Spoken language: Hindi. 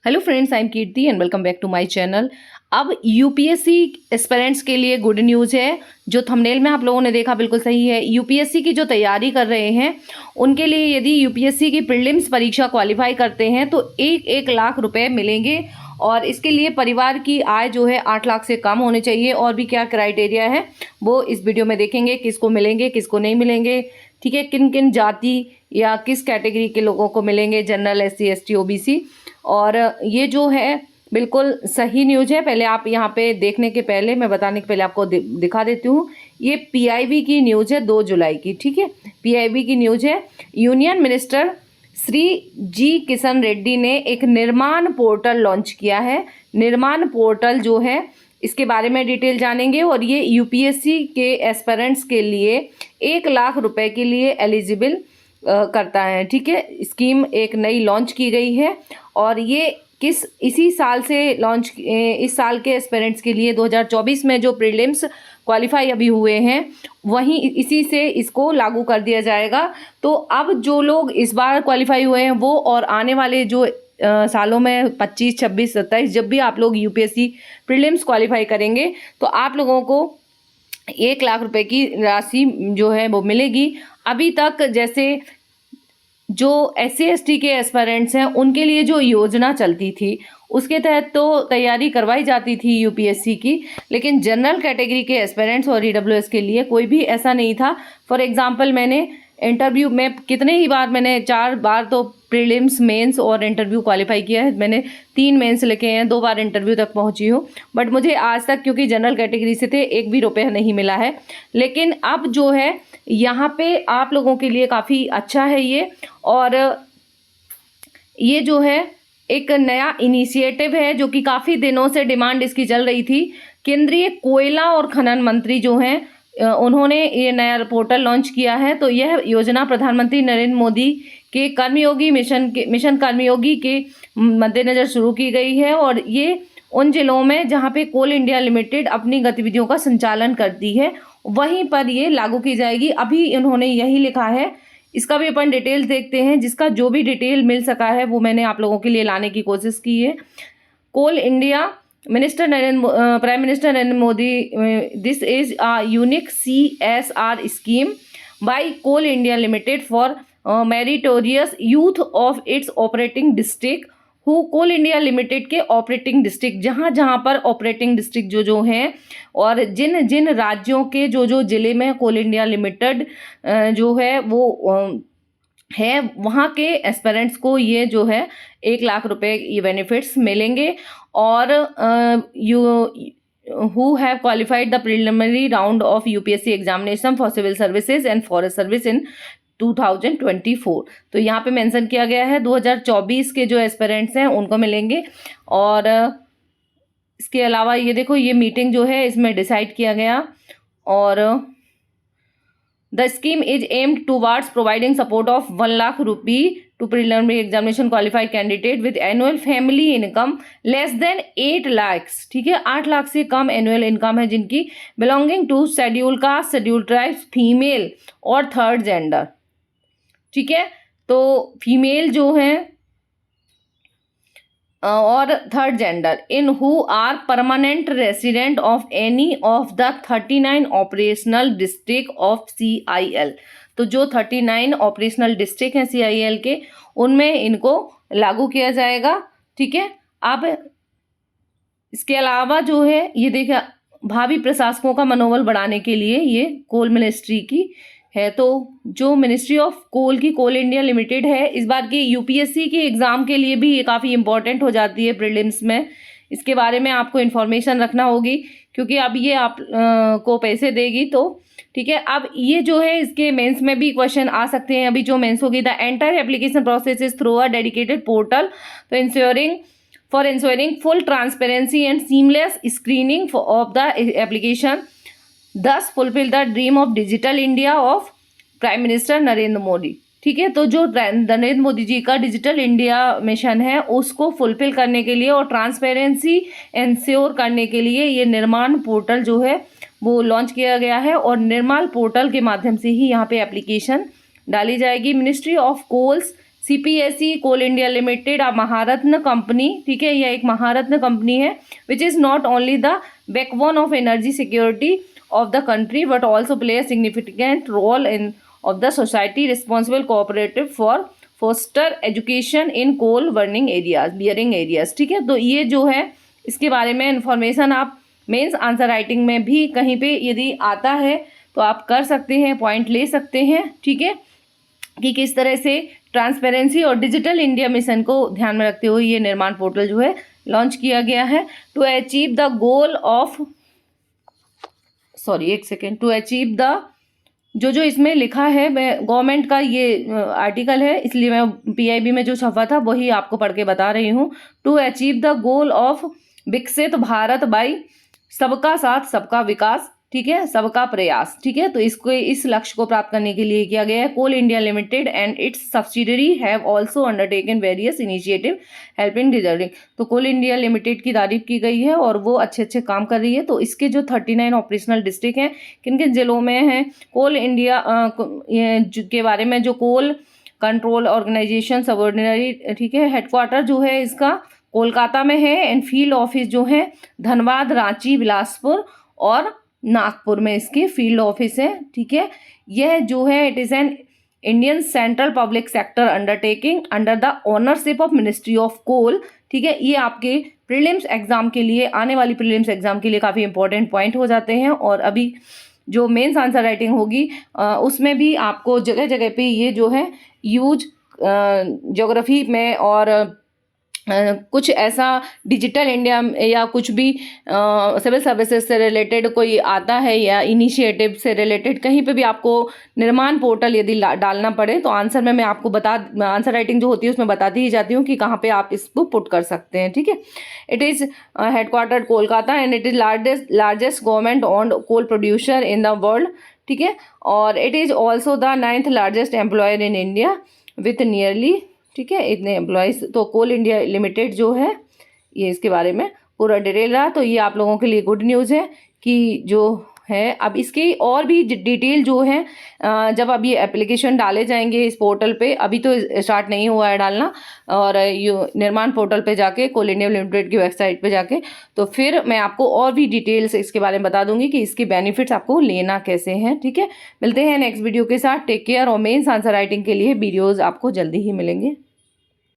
Hello friends, I am Kirti and welcome back to my channel. अब यूपीएससी एस्पिरेंट्स के लिए गुड न्यूज़ है। जो थंबनेल में आप लोगों ने देखा बिल्कुल सही है। यूपीएससी की जो तैयारी कर रहे हैं उनके लिए यदि यूपीएससी की प्रीलिम्स परीक्षा क्वालिफाई करते हैं तो 1 लाख रुपए मिलेंगे। और इसके लिए परिवार की आय जो है 8 लाख से कम होनी चाहिए। और भी क्या क्राइटेरिया है वो इस वीडियो में देखेंगे, किसको मिलेंगे किसको नहीं मिलेंगे, ठीक है, किन किन जाति या किस कैटेगरी के लोगों को मिलेंगे, जनरल, एससी, एसटी, ओबीसी। और ये जो है बिल्कुल सही न्यूज़ है। पहले आप यहाँ पे देखने के पहले, मैं बताने के पहले आपको दिखा देती हूँ। ये पीआईबी की न्यूज़ है 2 जुलाई की, ठीक है। पीआईबी की न्यूज़ है। यूनियन मिनिस्टर श्री जी किशन रेड्डी ने एक निर्माण पोर्टल लॉन्च किया है। निर्माण पोर्टल जो है इसके बारे में डिटेल जानेंगे। और ये यूपीएससी के एस्पिरेंट्स के लिए 1 लाख रुपए के लिए एलिजिबल करता है, ठीक है। स्कीम एक नई लॉन्च की गई है और ये इसी साल से लॉन्च, इस साल के एस्पिरेंट्स के लिए 2024 में जो प्रीलिम्स क्वालिफाई अभी हुए हैं वहीं इसी से इसको लागू कर दिया जाएगा। तो अब जो लोग इस बार क्वालिफाई हुए हैं वो और आने वाले जो सालों में 25, 26, 27 जब भी आप लोग यूपीएससी प्रीलिम्स क्वालिफाई करेंगे तो आप लोगों को 1 लाख रुपए की राशि जो है वो मिलेगी। अभी तक जैसे जो एससी एसटी के एस्पिरेंट्स हैं उनके लिए जो योजना चलती थी उसके तहत तो तैयारी करवाई जाती थी यूपीएससी की, लेकिन जनरल कैटेगरी के एस्पिरेंट्स और ईडब्ल्यूएस के लिए कोई भी ऐसा नहीं था। फॉर एग्जांपल मैंने इंटरव्यू में कितने ही बार, मैंने 4 बार तो प्रीलिम्स, मेंस और इंटरव्यू क्वालिफाई किया है। मैंने 3 मेंस लिखे हैं, 2 बार इंटरव्यू तक पहुंची हूँ, बट मुझे आज तक क्योंकि जनरल कैटेगरी से थे 1 भी रुपया नहीं मिला है। लेकिन अब जो है यहाँ पे आप लोगों के लिए काफ़ी अच्छा है ये। और ये जो है एक नया इनिशिएटिव है जो कि काफ़ी दिनों से डिमांड इसकी चल रही थी। केंद्रीय कोयला और खनन मंत्री जो हैं उन्होंने ये नया पोर्टल लॉन्च किया है। तो यह योजना प्रधानमंत्री नरेंद्र मोदी के कर्मयोगी मिशन कर्मयोगी के मद्देनज़र शुरू की गई है। और ये उन जिलों में जहाँ पे कोल इंडिया लिमिटेड अपनी गतिविधियों का संचालन करती है वहीं पर ये लागू की जाएगी। अभी इन्होंने यही लिखा है। इसका भी अपन डिटेल्स देखते हैं, जिसका जो भी डिटेल मिल सका है वो मैंने आप लोगों के लिए लाने की कोशिश की है। Coal India prime minister Narendra Modi, this is a unique CSR scheme by Coal India limited for meritorious youth of its operating district who Coal India limited के ऑपरेटिंग डिस्ट्रिक्ट, जहाँ जहाँ पर ऑपरेटिंग डिस्ट्रिक्ट जो हैं और जिन जिन राज्यों के जो जिले में कोल इंडिया लिमिटेड जो है वो है वहाँ के एस्पिरेंट्स को ये जो है 1 लाख रुपए ये बेनिफिट्स मिलेंगे। और who have qualified the preliminary round of UPSC examination for civil services and forest service in 2024। तो यहाँ पे मेंशन किया गया है 2024 के जो एस्पिरेंट्स हैं उनको मिलेंगे। और इसके अलावा ये देखो, ये मीटिंग जो है इसमें डिसाइड किया गया। और the scheme is aimed towards providing support of 1 lakh rupee to preliminary examination qualified candidate with annual family income less than 8 lakhs, ठीक है। 8 लाख से कम एनुअल इनकम है जिनकी, belonging to schedule caste, schedule tribes, female और थर्ड जेंडर, ठीक है। तो फीमेल जो हैं और third gender in who are permanent resident of any of the 39 operational district of CIL। तो जो 39 ऑपरेशनल डिस्ट्रिक्ट हैं CIL के, उनमें इनको लागू किया जाएगा, ठीक है। अब इसके अलावा जो है ये देखिए, भावी प्रशासकों का मनोबल बढ़ाने के लिए ये कोल मिनिस्ट्री की है। तो जो मिनिस्ट्री ऑफ कोल की कोल इंडिया लिमिटेड है, इस बार की यूपीएससी के एग्ज़ाम के लिए भी ये काफ़ी इंपॉर्टेंट हो जाती है प्रीलिम्स में। इसके बारे में आपको इन्फॉर्मेशन रखना होगी क्योंकि अब ये आप को पैसे देगी, तो ठीक है। अब ये जो है इसके मेंस में भी क्वेश्चन आ सकते हैं। अभी जो मेंस होगी, the entire application process is through a dedicated portal to insuring full transparency and seamless screening of the application, thus fulfil the dream of digital India of prime minister Narendra Modi, ठीक है। तो जो नरेंद्र मोदी जी का डिजिटल इंडिया मिशन है उसको फुलफिल करने के लिए और ट्रांसपेरेंसी इंश्योर करने के लिए ये निर्माण पोर्टल जो है वो लॉन्च किया गया है। और निर्माण पोर्टल के माध्यम से ही यहाँ पे एप्लीकेशन डाली जाएगी। Ministry of coals CPSE coal India limited a Maharatna company, ठीक है, यह एक महारत्न कंपनी है, which is not only the backbone of energy security of the country but also play a significant role in of the society responsible cooperative for foster education in coal burning areas, ठीक है। तो ये जो है इसके बारे में इंफॉर्मेशन आप मेंस आंसर राइटिंग में भी कहीं पे यदि आता है तो आप कर सकते हैं, पॉइंट ले सकते हैं, ठीक है, कि किस तरह से ट्रांसपेरेंसी और डिजिटल इंडिया मिशन को ध्यान में रखते हुए ये निर्माण पोर्टल जो है लॉन्च किया गया है to achieve the goal of to achieve the जो इसमें लिखा है, मैं गवर्नमेंट का ये आर्टिकल है इसलिए मैं PIB में जो छपा था वही आपको पढ़ के बता रही हूँ। To achieve the goal of Viksit Bharat by सबका साथ सबका विकास, ठीक है, सबका प्रयास, ठीक है। तो इसको इस लक्ष्य को प्राप्त करने के लिए किया गया है। Coal India limited and its subsidiary have also undertaken various initiative helping deserving. तो कोल इंडिया लिमिटेड की तारीफ की गई है और वो अच्छे काम कर रही है। तो इसके जो 39 ऑपरेशनल डिस्ट्रिक्ट हैं, किन किन जिलों में हैं, कोल इंडिया के बारे में जो कोल कंट्रोल ऑर्गेनाइजेशन सबऑर्डिनरी, ठीक है, हेडक्वार्टर जो है इसका कोलकाता में है एंड फील्ड ऑफिस जो है धनबाद, रांची, बिलासपुर और नागपुर में इसके फील्ड ऑफिस है, ठीक है। यह जो है it is an Indian central public sector undertaking under the ownership of ministry of coal, ठीक है। ये आपके प्रीलिम्स एग्जाम के लिए, आने वाली प्रीलिम्स एग्जाम के लिए काफ़ी इंपॉर्टेंट पॉइंट हो जाते हैं। और अभी जो मेंस आंसर राइटिंग होगी उसमें भी आपको जगह जगह पे ये जो है यूज ज्योग्राफी में और कुछ ऐसा डिजिटल इंडिया या कुछ भी सिविल सर्विसेज से रिलेटेड कोई आता है या इनिशिएटिव से रिलेटेड कहीं पे भी आपको निर्माण पोर्टल यदि डालना पड़े तो आंसर में मैं आपको आंसर राइटिंग जो होती है उसमें बताती ही जाती हूँ कि कहाँ पे आप इसको पुट कर सकते हैं, ठीक है। It is headquartered Kolkata and it is largest government owned coal producer in the world, ठीक है। और it is also the 9th largest employer in India with nearly, ठीक है, इतने एम्प्लॉयज़। तो कोल इंडिया लिमिटेड जो है ये इसके बारे में पूरा डिटेल रहा। तो ये आप लोगों के लिए गुड न्यूज़ है कि जो है अब इसकी और भी डिटेल जो है जब अब ये एप्लीकेशन डाले जाएंगे इस पोर्टल पे, अभी तो स्टार्ट नहीं हुआ है डालना, और ये निर्माण पोर्टल पे जाके कोल इंडिया लिमिटेड की वेबसाइट पे जाके तो फिर मैं आपको और भी डिटेल्स इसके बारे में बता दूंगी कि इसके बेनिफिट्स आपको लेना कैसे हैं, ठीक है। मिलते हैं नेक्स्ट वीडियो के साथ। टेक केयर और मेंस आंसर राइटिंग के लिए वीडियोज़ आपको जल्दी ही मिलेंगे।